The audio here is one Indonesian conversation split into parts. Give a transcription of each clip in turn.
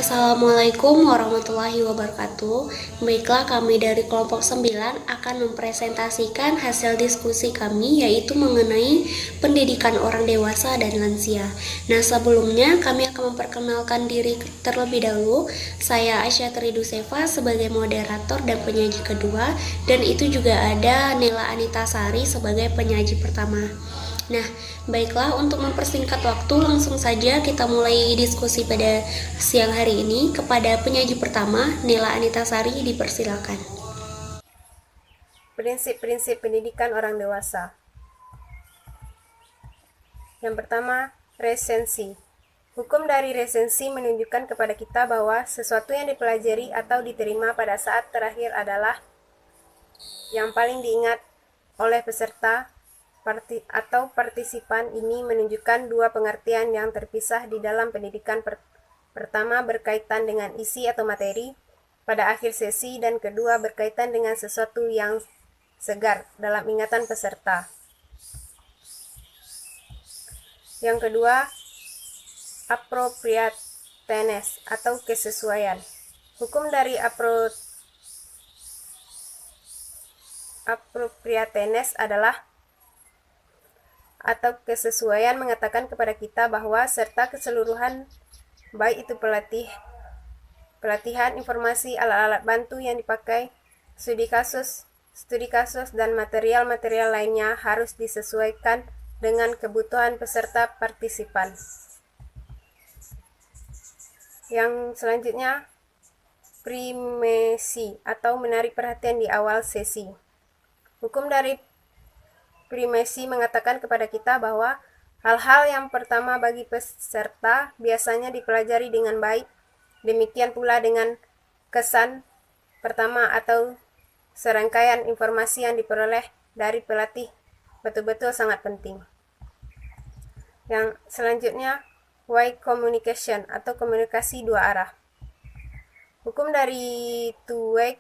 Assalamualaikum warahmatullahi wabarakatuh. Baiklah, kami dari kelompok 9 akan mempresentasikan hasil diskusi kami, yaitu mengenai pendidikan orang dewasa dan lansia. Nah, sebelumnya kami akan memperkenalkan diri terlebih dahulu. Saya Aisyah Triduseva sebagai moderator dan penyaji kedua, dan itu juga ada Nela Anita Sari sebagai penyaji pertama. Nah, baiklah, untuk mempersingkat waktu, langsung saja kita mulai diskusi pada siang hari ini. Kepada penyaji pertama, Nela Anita Sari, dipersilakan. Prinsip-prinsip pendidikan orang dewasa. Yang pertama, resensi. Hukum dari resensi menunjukkan kepada kita bahwa sesuatu yang dipelajari atau diterima pada saat terakhir adalah yang paling diingat oleh peserta atau partisipan. Ini menunjukkan dua pengertian yang terpisah di dalam pendidikan. Pertama, berkaitan dengan isi atau materi pada akhir sesi, dan kedua, berkaitan dengan sesuatu yang segar dalam ingatan peserta. Yang kedua, appropriateness atau kesesuaian. Hukum dari appropriateness adalah atau kesesuaian mengatakan kepada kita bahwa serta keseluruhan, baik itu pelatihan, informasi, alat-alat bantu yang dipakai, studi kasus, dan material-material lainnya harus disesuaikan dengan kebutuhan peserta partisipan. Yang selanjutnya, primasi atau menarik perhatian di awal sesi. Hukum dari primasi mengatakan kepada kita bahwa hal-hal yang pertama bagi peserta biasanya dipelajari dengan baik. Demikian pula dengan kesan pertama atau serangkaian informasi yang diperoleh dari pelatih betul-betul sangat penting. Yang selanjutnya, wide communication atau komunikasi dua arah. Hukum dari two-way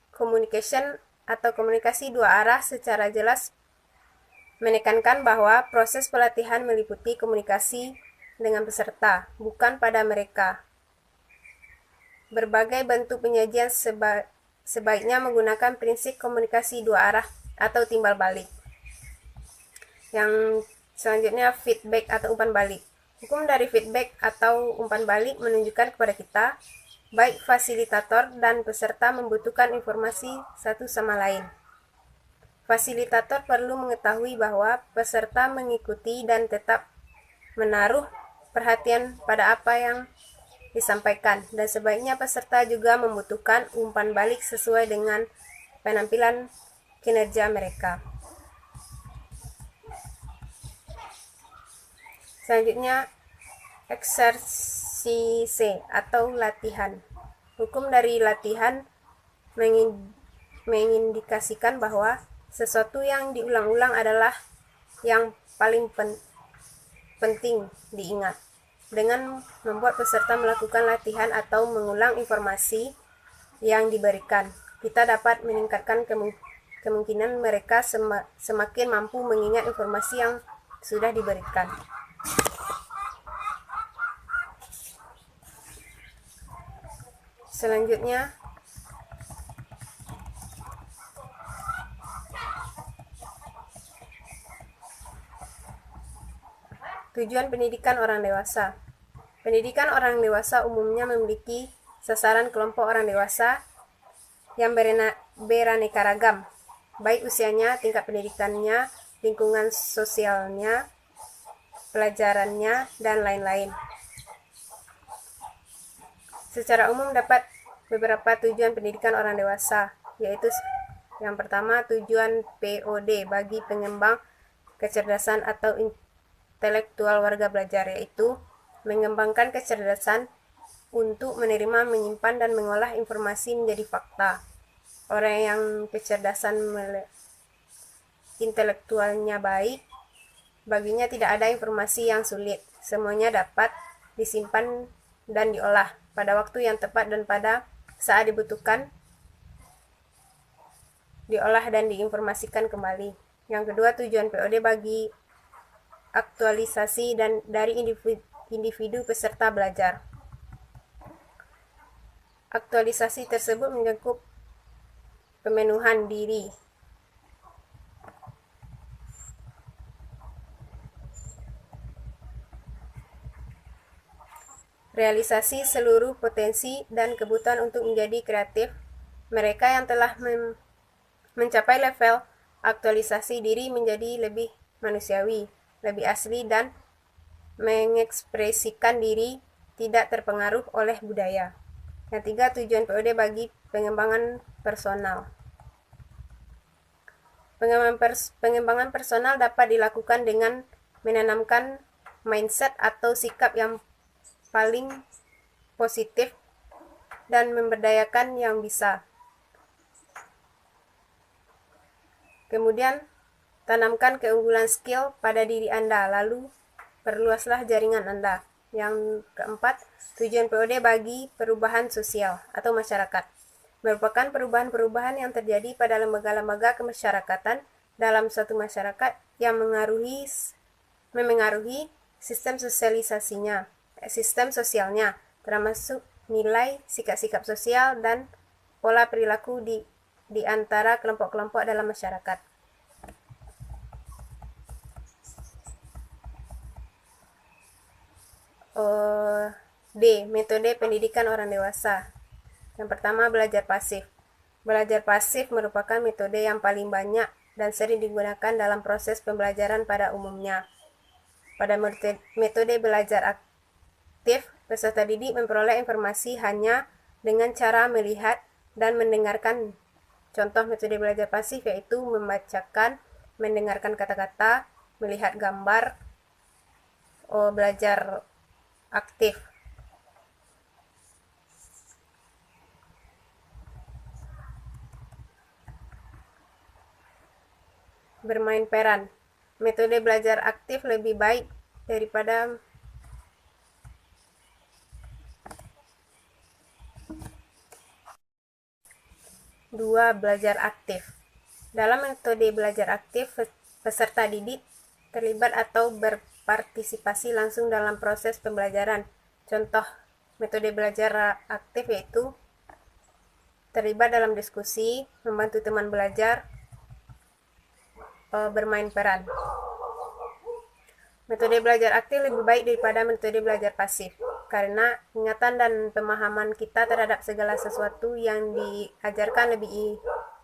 communication atau komunikasi dua arah secara jelas menekankan bahwa proses pelatihan meliputi komunikasi dengan peserta, bukan pada mereka. Berbagai bentuk penyajian sebaiknya menggunakan prinsip komunikasi dua arah atau timbal balik. Yang selanjutnya, feedback atau umpan balik. Hukum dari feedback atau umpan balik menunjukkan kepada kita, baik fasilitator dan peserta membutuhkan informasi satu sama lain. Fasilitator perlu mengetahui bahwa peserta mengikuti dan tetap menaruh perhatian pada apa yang disampaikan, dan sebaiknya peserta juga membutuhkan umpan balik sesuai dengan penampilan kinerja mereka. Selanjutnya, exercise atau latihan. Hukum dari latihan mengindikasikan bahwa sesuatu yang diulang-ulang adalah yang paling penting diingat. Dengan membuat peserta melakukan latihan atau mengulang informasi yang diberikan, kita dapat meningkatkan kemungkinan mereka semakin mampu mengingat informasi yang sudah diberikan. Selanjutnya, tujuan pendidikan orang dewasa. Pendidikan orang dewasa umumnya memiliki sasaran kelompok orang dewasa yang beraneka ragam, baik usianya, tingkat pendidikannya, lingkungan sosialnya, pelajarannya, dan lain-lain. Secara umum dapat beberapa tujuan pendidikan orang dewasa, yaitu yang pertama, tujuan POD bagi pengembang kecerdasan atau intelektual warga belajar, yaitu mengembangkan kecerdasan untuk menerima, menyimpan, dan mengolah informasi menjadi fakta. Orang yang kecerdasan intelektualnya baik, baginya tidak ada informasi yang sulit. Semuanya dapat disimpan dan diolah pada waktu yang tepat dan pada saat dibutuhkan, diolah dan diinformasikan kembali. Yang kedua, tujuan POD bagi aktualisasi dan dari individu peserta belajar. Aktualisasi tersebut mencakup pemenuhan diri, realisasi seluruh potensi dan kebutuhan untuk menjadi kreatif. Mereka yang telah mencapai level aktualisasi diri menjadi lebih manusiawi, lebih asli, dan mengekspresikan diri tidak terpengaruh oleh budaya. Yang tiga, tujuan POD bagi pengembangan personal. Pengembangan personal dapat dilakukan dengan menanamkan mindset atau sikap yang paling positif dan memberdayakan yang bisa. Kemudian, tanamkan keunggulan skill pada diri Anda, lalu perluaslah jaringan Anda. Yang keempat, tujuan POD bagi perubahan sosial atau masyarakat. Merupakan perubahan-perubahan yang terjadi pada lembaga-lembaga kemasyarakatan dalam suatu masyarakat yang memengaruhi sistem sosialisasinya, sistem sosialnya, termasuk nilai, sikap-sikap sosial, dan pola perilaku di antara kelompok-kelompok dalam masyarakat. D. Metode pendidikan orang dewasa. Yang pertama, belajar pasif. Belajar pasif merupakan metode yang paling banyak dan sering digunakan dalam proses pembelajaran pada umumnya. Pada metode belajar aktif, peserta didik memperoleh informasi hanya dengan cara melihat dan mendengarkan. Contoh metode belajar pasif yaitu membacakan, mendengarkan kata-kata, melihat gambar. Belajar aktif. Bermain peran. Metode belajar aktif lebih baik daripada dua, belajar aktif. Dalam metode belajar aktif, peserta didik terlibat atau berpartisipasi langsung dalam proses pembelajaran. Contoh metode belajar aktif yaitu terlibat dalam diskusi, membantu teman belajar, bermain peran. Metode belajar aktif lebih baik daripada metode belajar pasif, karena ingatan dan pemahaman kita terhadap segala sesuatu yang diajarkan lebih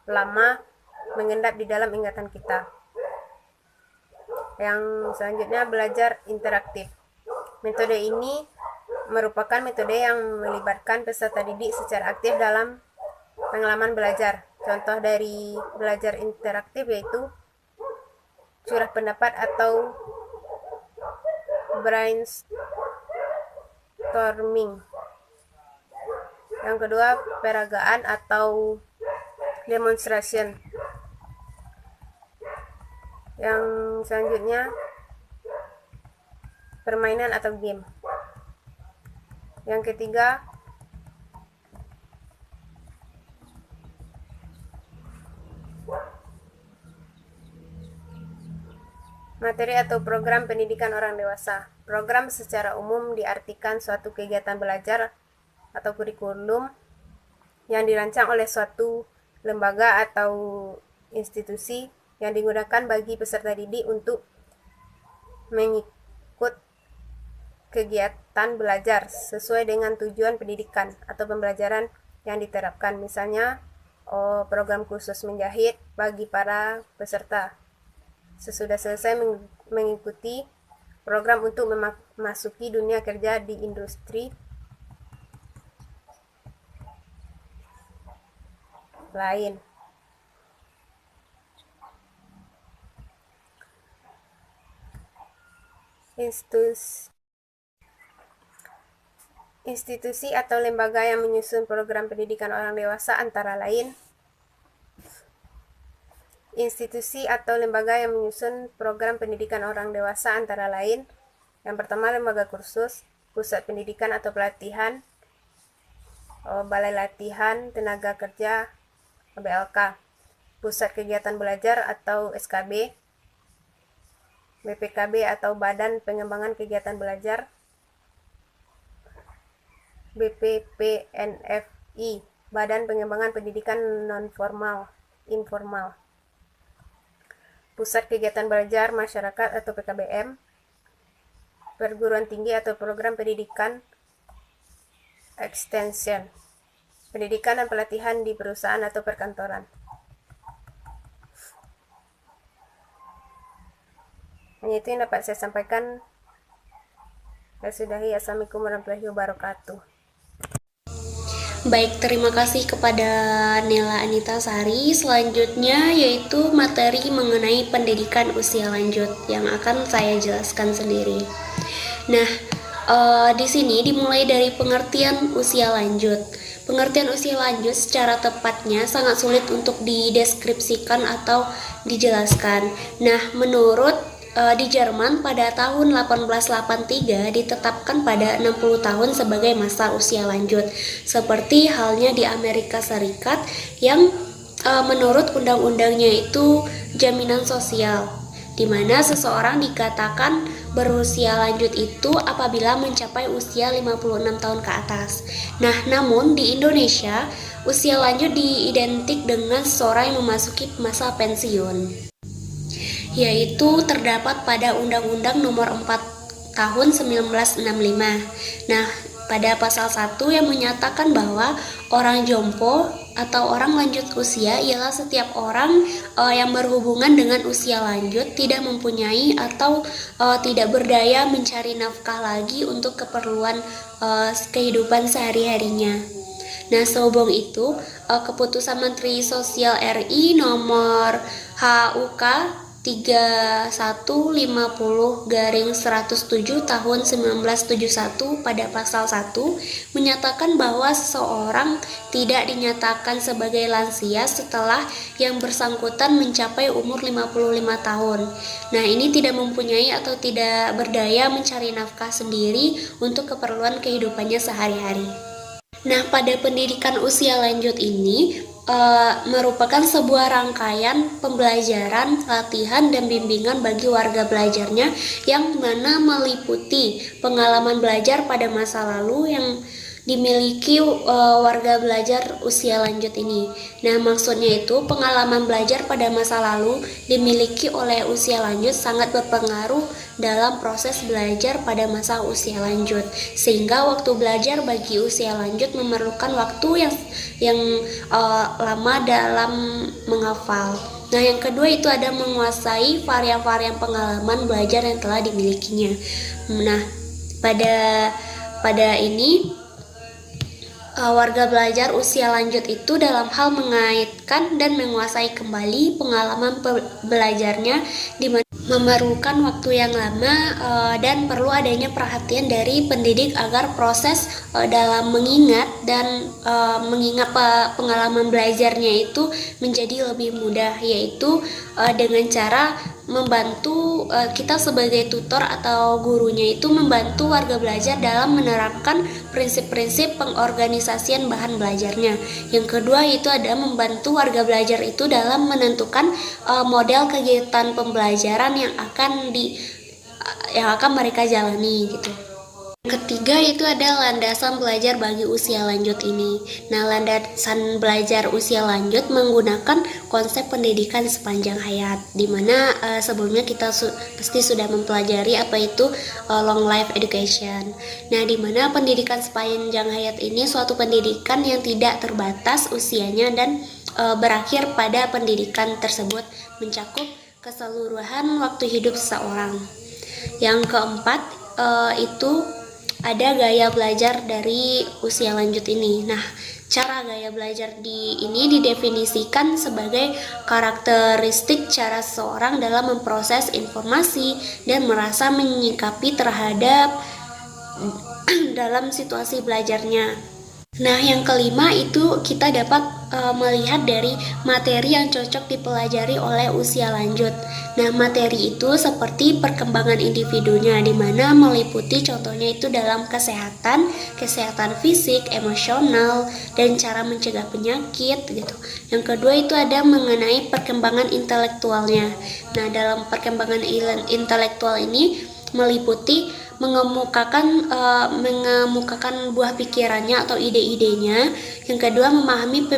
lama mengendap di dalam ingatan kita. Yang selanjutnya, belajar interaktif. Metode ini merupakan metode yang melibatkan peserta didik secara aktif dalam pengalaman belajar. Contoh dari belajar interaktif yaitu curah pendapat atau brainstorming. Yang kedua, peragaan atau demonstration. Yang selanjutnya, permainan atau game. Yang ketiga, materi atau program pendidikan orang dewasa. Program secara umum diartikan suatu kegiatan belajar atau kurikulum yang dirancang oleh suatu lembaga atau institusi yang digunakan bagi peserta didik untuk mengikut kegiatan belajar sesuai dengan tujuan pendidikan atau pembelajaran yang diterapkan. Misalnya, program kursus menjahit bagi para peserta. Sesudah selesai mengikuti program untuk memasuki dunia kerja di industri lain. Institusi atau lembaga yang menyusun program pendidikan orang dewasa antara lain yang pertama, lembaga kursus, pusat pendidikan atau pelatihan, balai latihan tenaga kerja BLK, pusat kegiatan belajar atau SKB, BPKB atau Badan Pengembangan Kegiatan Belajar, BPPNF I. Badan Pengembangan Pendidikan Non-Formal Informal. Pusat Kegiatan Belajar Masyarakat atau PKBM. Perguruan tinggi atau program pendidikan extension. Pendidikan dan pelatihan di perusahaan atau perkantoran. Hanya itu yang dapat saya sampaikan. Saya sudahi. Assalamualaikum warahmatullahi wabarakatuh. Baik, terima kasih kepada Nela Anita Sari. Selanjutnya yaitu materi mengenai pendidikan usia lanjut yang akan saya jelaskan sendiri. Nah, di sini dimulai dari pengertian usia lanjut. Pengertian usia lanjut secara tepatnya sangat sulit untuk dideskripsikan atau dijelaskan. Nah, menurut di Jerman pada tahun 1883 ditetapkan pada 60 tahun sebagai masa usia lanjut, seperti halnya di Amerika Serikat yang menurut undang-undangnya itu jaminan sosial, di mana seseorang dikatakan berusia lanjut itu apabila mencapai usia 56 tahun ke atas. Nah, namun di Indonesia usia lanjut diidentik dengan seseorang yang memasuki masa pensiun, yaitu terdapat pada Undang-Undang Nomor 4 Tahun 1965. Nah, pada pasal 1 yang menyatakan bahwa orang jompo atau orang lanjut usia ialah setiap orang yang berhubungan dengan usia lanjut, tidak mempunyai atau tidak berdaya mencari nafkah lagi untuk keperluan kehidupan sehari-harinya. Nah, sehubung itu, keputusan Menteri Sosial RI nomor HUK 3150/107 tahun 1971 pada pasal 1 menyatakan bahwa seseorang tidak dinyatakan sebagai lansia setelah yang bersangkutan mencapai umur 55 tahun. Nah, ini tidak mempunyai atau tidak berdaya mencari nafkah sendiri untuk keperluan kehidupannya sehari-hari. Nah, pada pendidikan usia lanjut ini merupakan sebuah rangkaian pembelajaran, latihan, dan bimbingan bagi warga belajarnya yang mana meliputi pengalaman belajar pada masa lalu yang dimiliki warga belajar usia lanjut ini. Nah, maksudnya itu pengalaman belajar pada masa lalu dimiliki oleh usia lanjut sangat berpengaruh dalam proses belajar pada masa usia lanjut, sehingga waktu belajar bagi usia lanjut memerlukan waktu yang lama dalam menghafal. Nah, yang kedua itu ada menguasai varian-varian pengalaman belajar yang telah dimilikinya. Nah, pada ini warga belajar usia lanjut itu dalam hal mengaitkan dan menguasai kembali pengalaman belajarnya, di mana memerlukan waktu yang lama dan perlu adanya perhatian dari pendidik agar proses dalam mengingat dan mengingat pengalaman belajarnya itu menjadi lebih mudah, yaitu dengan cara membantu kita sebagai tutor atau gurunya itu membantu warga belajar dalam menerapkan prinsip-prinsip pengorganisasian bahan belajarnya. Yang kedua itu ada membantu warga belajar itu dalam menentukan model kegiatan pembelajaran yang akan mereka jalani gitu. Ketiga itu ada landasan belajar bagi usia lanjut ini. Nah, landasan belajar usia lanjut menggunakan konsep pendidikan sepanjang hayat, di mana sebelumnya kita pasti sudah mempelajari apa itu long life education. Nah, di mana pendidikan sepanjang hayat ini suatu pendidikan yang tidak terbatas usianya dan berakhir pada pendidikan tersebut mencakup keseluruhan waktu hidup seseorang. Yang keempat itu ada gaya belajar dari usia lanjut ini. Nah, cara gaya belajar ini didefinisikan sebagai karakteristik cara seseorang dalam memproses informasi dan merasa menyikapi terhadap dalam situasi belajarnya. Nah, yang kelima itu kita dapat melihat dari materi yang cocok dipelajari oleh usia lanjut. Nah, materi itu seperti perkembangan individunya, di mana meliputi contohnya itu dalam kesehatan fisik, emosional, dan cara mencegah penyakit gitu. Yang kedua itu ada mengenai perkembangan intelektualnya. Nah, dalam perkembangan intelektual ini meliputi mengemukakan buah pikirannya atau ide-idenya. Yang kedua, memahami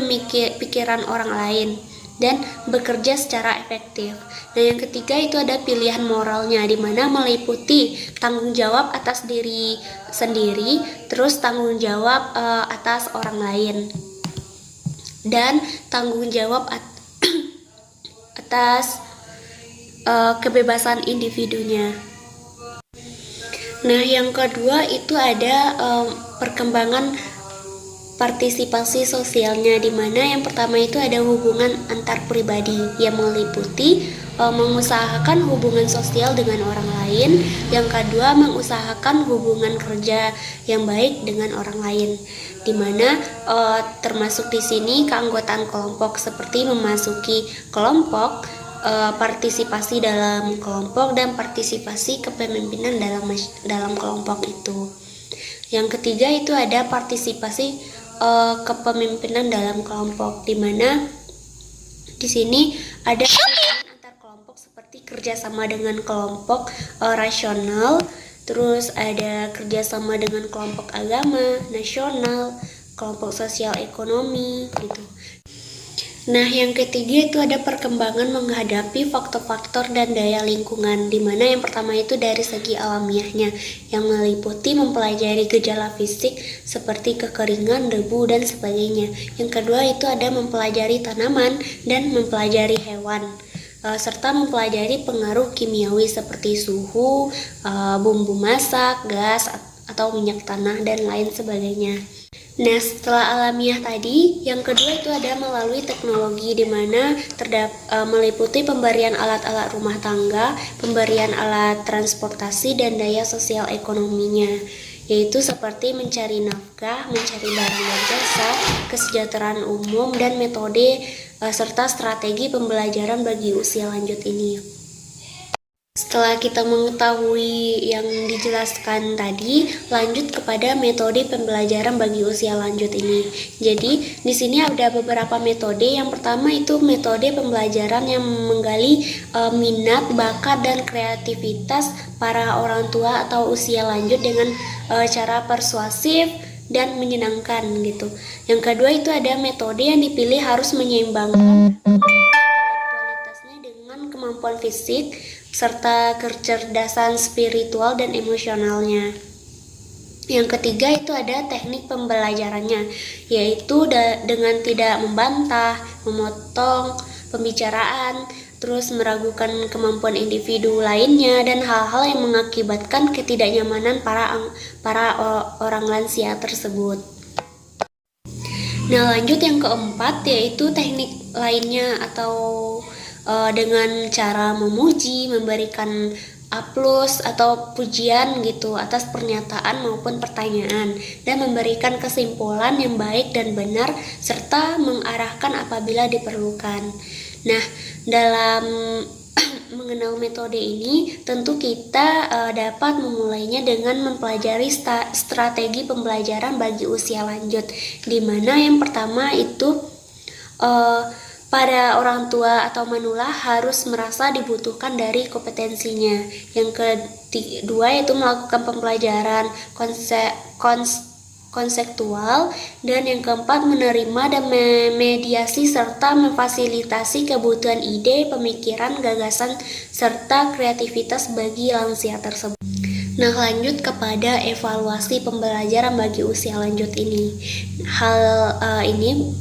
pikiran orang lain dan bekerja secara efektif. Nah, yang ketiga itu ada pilihan moralnya, di mana meliputi tanggung jawab atas diri sendiri, terus tanggung jawab atas orang lain, dan tanggung jawab atas kebebasan individunya. Nah, yang kedua itu ada perkembangan partisipasi sosialnya, di mana yang pertama itu ada hubungan antar pribadi yang meliputi mengusahakan hubungan sosial dengan orang lain. Yang kedua, mengusahakan hubungan kerja yang baik dengan orang lain, di mana termasuk di sini keanggotaan kelompok seperti memasuki kelompok, partisipasi dalam kelompok, dan partisipasi kepemimpinan dalam kelompok itu. Yang ketiga itu ada partisipasi kepemimpinan dalam kelompok, di mana di sini ada hubungan antar kelompok seperti kerjasama dengan kelompok rasional, terus ada kerjasama dengan kelompok agama, nasional, kelompok sosial ekonomi gitu. Nah, yang ketiga itu ada perkembangan menghadapi faktor-faktor dan daya lingkungan, di mana yang pertama itu dari segi alamiahnya, yang meliputi mempelajari gejala fisik seperti kekeringan, debu, dan sebagainya. Yang kedua itu ada mempelajari tanaman dan mempelajari hewan, serta mempelajari pengaruh kimiawi seperti suhu, bumbu masak, gas, atau minyak tanah, dan lain sebagainya. Nah, setelah alamiah tadi, yang kedua itu ada melalui teknologi, di mana meliputi pemberian alat-alat rumah tangga, pemberian alat transportasi, dan daya sosial ekonominya, yaitu seperti mencari nafkah, mencari barang dan jasa, kesejahteraan umum, dan metode serta strategi pembelajaran bagi usia lanjut ini. Setelah kita mengetahui yang dijelaskan tadi, lanjut kepada metode pembelajaran bagi usia lanjut ini. Jadi, di sini ada beberapa metode. Yang pertama itu metode pembelajaran yang menggali minat, bakat, dan kreativitas para orang tua atau usia lanjut dengan cara persuasif dan menyenangkan gitu. Yang kedua itu ada metode yang dipilih harus menyeimbangkan intelektualitasnya dengan kemampuan fisik serta kecerdasan spiritual dan emosionalnya. Yang ketiga itu ada teknik pembelajarannya, yaitu dengan tidak membantah, memotong pembicaraan, terus meragukan kemampuan individu lainnya, dan hal-hal yang mengakibatkan ketidaknyamanan para orang lansia tersebut. Nah, lanjut yang keempat yaitu teknik lainnya atau dengan cara memuji, memberikan aplaus atau pujian gitu atas pernyataan maupun pertanyaan, dan memberikan kesimpulan yang baik dan benar serta mengarahkan apabila diperlukan. Nah, dalam mengenal metode ini tentu kita dapat memulainya dengan mempelajari strategi pembelajaran bagi usia lanjut, di mana yang pertama itu pada orang tua atau manula harus merasa dibutuhkan dari kompetensinya. Yang kedua yaitu melakukan pembelajaran konseptual, dan yang keempat menerima dan memediasi serta memfasilitasi kebutuhan ide, pemikiran, gagasan, serta kreativitas bagi lansia tersebut. Nah, lanjut kepada evaluasi pembelajaran bagi usia lanjut ini. Hal ini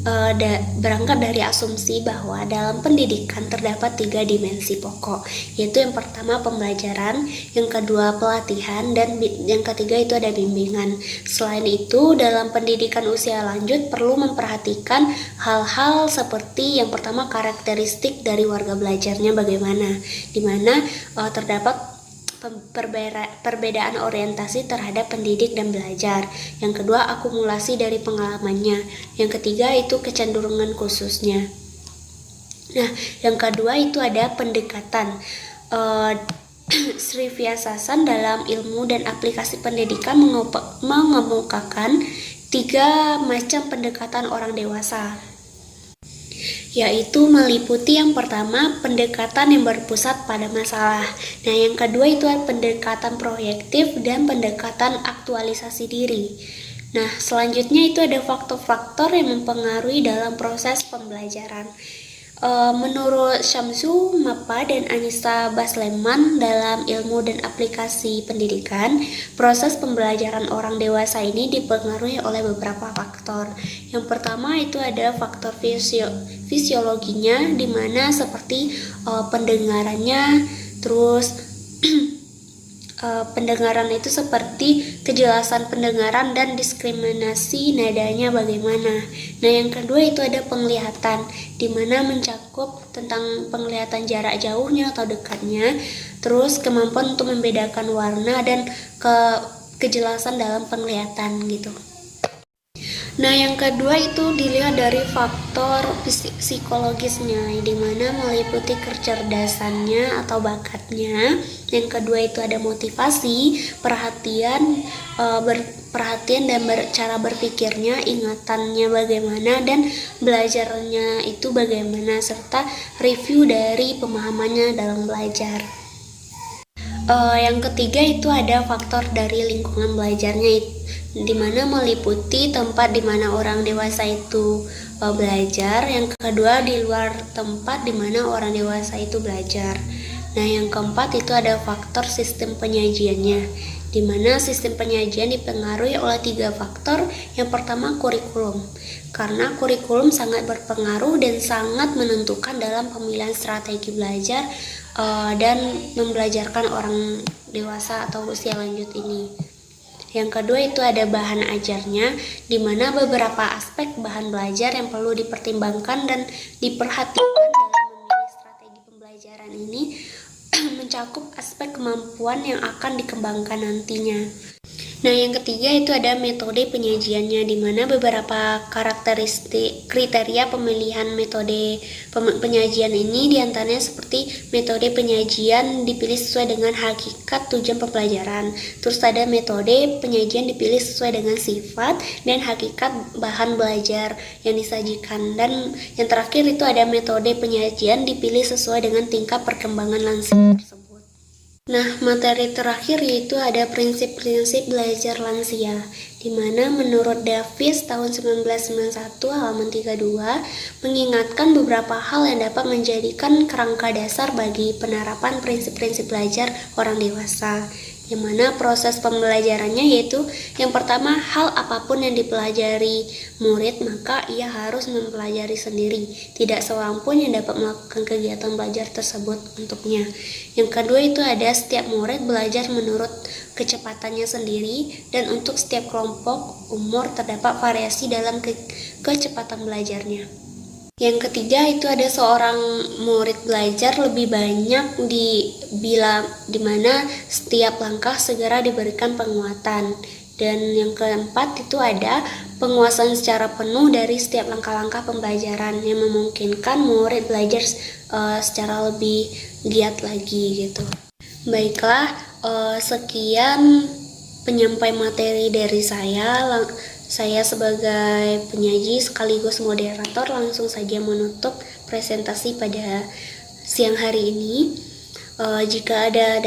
berangkat dari asumsi bahwa dalam pendidikan terdapat 3 dimensi pokok, yaitu yang pertama pembelajaran, yang kedua pelatihan, dan yang ketiga itu ada bimbingan. Selain itu, dalam pendidikan usia lanjut perlu memperhatikan hal-hal seperti yang pertama karakteristik dari warga belajarnya bagaimana, di mana terdapat perbedaan orientasi terhadap pendidik dan belajar. Yang kedua, akumulasi dari pengalamannya. Yang ketiga itu kecenderungan khususnya. Nah, yang kedua itu ada pendekatan. Sri Vyasasan dalam ilmu dan aplikasi pendidikan mengemukakan 3 macam pendekatan orang dewasa. yaitu meliputi yang pertama pendekatan yang berpusat pada masalah. Nah, yang kedua itu pendekatan proyektif dan pendekatan aktualisasi diri. Nah, selanjutnya itu ada faktor-faktor yang mempengaruhi dalam proses pembelajaran. Menurut Syamsu Mappa dan Anissa Basleman dalam Ilmu dan Aplikasi Pendidikan, proses pembelajaran orang dewasa ini dipengaruhi oleh beberapa faktor. Yang pertama itu ada faktor fisiologinya, di mana seperti pendengarannya, terus pendengaran itu seperti kejelasan pendengaran dan diskriminasi nadanya bagaimana. Nah, yang kedua itu ada penglihatan, di mana mencakup tentang penglihatan jarak jauhnya atau dekatnya, terus kemampuan untuk membedakan warna dan kejelasan dalam penglihatan gitu. Nah, yang kedua itu dilihat dari faktor psikologisnya, di mana meliputi kecerdasannya atau bakatnya. Yang kedua itu ada motivasi, perhatian dan cara berpikirnya, ingatannya bagaimana, dan belajarnya itu bagaimana, serta review dari pemahamannya dalam belajar. Yang ketiga itu ada faktor dari lingkungan belajarnya, di mana meliputi tempat di mana orang dewasa itu belajar. Yang kedua di luar tempat di mana orang dewasa itu belajar. Nah, yang keempat itu ada faktor sistem penyajiannya, di mana sistem penyajian dipengaruhi oleh 3 faktor. Yang pertama kurikulum, karena kurikulum sangat berpengaruh dan sangat menentukan dalam pemilihan strategi belajar dan membelajarkan orang dewasa atau usia lanjut ini. Yang kedua itu ada bahan ajarnya, di mana beberapa aspek bahan belajar yang perlu dipertimbangkan dan diperhatikan dalam memilih strategi pembelajaran ini mencakup aspek kemampuan yang akan dikembangkan nantinya. Nah, yang ketiga itu ada metode penyajiannya, di mana beberapa karakteristik kriteria pemilihan metode penyajian ini diantaranya seperti metode penyajian dipilih sesuai dengan hakikat tujuan pembelajaran. Terus ada metode penyajian dipilih sesuai dengan sifat dan hakikat bahan belajar yang disajikan. Dan yang terakhir itu ada metode penyajian dipilih sesuai dengan tingkat perkembangan lansia tersebut. Nah, materi terakhir yaitu ada prinsip-prinsip belajar lansia, di mana menurut Davis tahun 1991 halaman 32 mengingatkan beberapa hal yang dapat menjadikan kerangka dasar bagi penerapan prinsip-prinsip belajar orang dewasa, yang mana proses pembelajarannya yaitu yang pertama, hal apapun yang dipelajari murid maka ia harus mempelajari sendiri, tidak seorang pun yang dapat melakukan kegiatan belajar tersebut untuknya. Yang kedua itu ada setiap murid belajar menurut kecepatannya sendiri, dan untuk setiap kelompok umur terdapat variasi dalam kecepatan belajarnya. Yang ketiga itu ada seorang murid belajar lebih banyak di mana setiap langkah segera diberikan penguatan. Dan yang keempat itu ada penguasaan secara penuh dari setiap langkah-langkah pembelajaran yang memungkinkan murid belajar secara lebih giat lagi gitu. Baiklah, sekian penyampai materi dari saya. Saya sebagai penyaji sekaligus moderator langsung saja menutup presentasi pada siang hari ini. Jika ada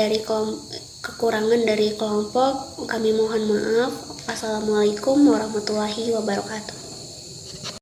kekurangan dari kelompok, kami mohon maaf. Assalamualaikum warahmatullahi wabarakatuh.